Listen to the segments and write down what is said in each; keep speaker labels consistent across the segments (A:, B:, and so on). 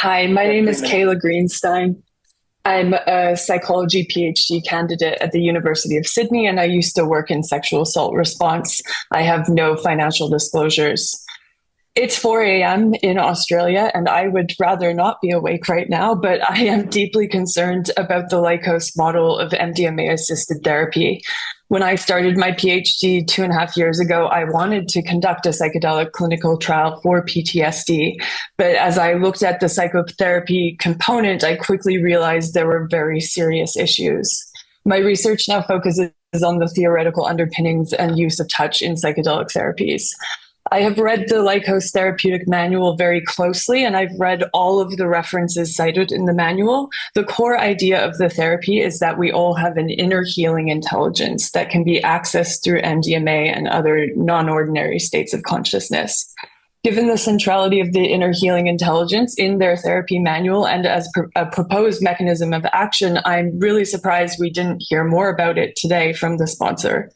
A: Hi, my name is Kayla Greenstein. I'm a psychology PhD candidate at the University of Sydney, and I used to work in sexual assault response. I have no financial disclosures. It's 4 a.m. in Australia, and I would rather not be awake right now, but I am deeply concerned about the Lycos model of MDMA assisted therapy. When I started my PhD 2.5 years ago, I wanted to conduct a psychedelic clinical trial for PTSD. But as I looked at the psychotherapy component, I quickly realized there were very serious issues. My research now focuses on the theoretical underpinnings and use of touch in psychedelic therapies. I have read the Lycos therapeutic manual very closely, and I've read all of the references cited in the manual. The core idea of the therapy is that we all have an inner healing intelligence that can be accessed through MDMA and other non-ordinary states of consciousness. Given the centrality of the inner healing intelligence in their therapy manual and as a proposed mechanism of action, I'm really surprised we didn't hear more about it today from the sponsor.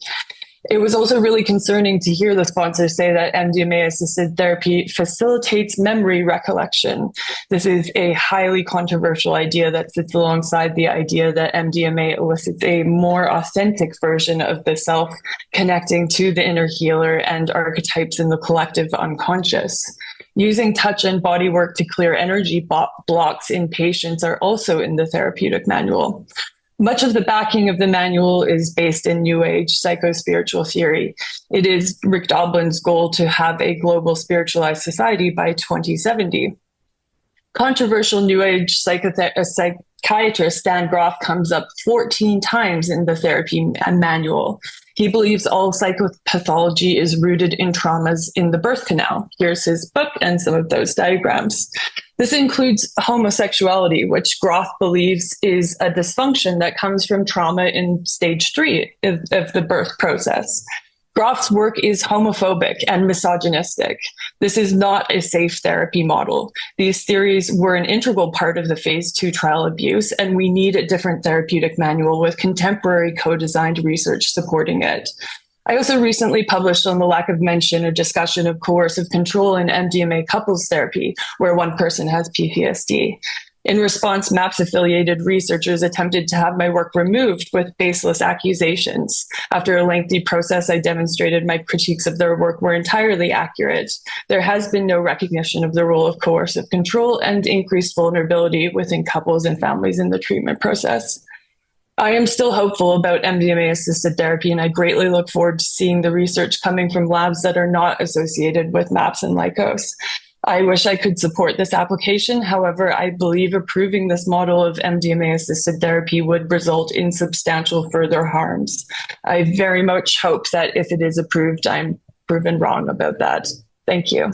A: It was also really concerning to hear the sponsor say that MDMA-assisted therapy facilitates memory recollection. This is a highly controversial idea that sits alongside the idea that MDMA elicits a more authentic version of the self, connecting to the inner healer and archetypes in the collective unconscious. Using touch and body work to clear energy blocks in patients are also in the therapeutic manual. Much of the backing of the manual is based in New Age psycho-spiritual theory. It is Rick Doblin's goal to have a global spiritualized society by 2070. Controversial New Age psychiatrist Stan Grof comes up 14 times in the therapy manual. He believes all psychopathology is rooted in traumas in the birth canal. Here's his book and some of those diagrams. This includes homosexuality, which Grof believes is a dysfunction that comes from trauma in stage 3 of the birth process. Grof's work is homophobic and misogynistic. This is not a safe therapy model. These theories were an integral part of the phase 2 trial abuse, and we need a different therapeutic manual with contemporary co-designed research supporting it. I also recently published on the lack of mention a discussion of coercive control in MDMA couples therapy, where one person has PTSD. In response, MAPS-affiliated researchers attempted to have my work removed with baseless accusations. After a lengthy process, I demonstrated my critiques of their work were entirely accurate. There has been no recognition of the role of coercive control and increased vulnerability within couples and families in the treatment process. I am still hopeful about MDMA-assisted therapy, and I greatly look forward to seeing the research coming from labs that are not associated with MAPS and Lycos. I wish I could support this application. However, I believe approving this model of MDMA-assisted therapy would result in substantial further harms. I very much hope that if it is approved, I'm proven wrong about that. Thank you.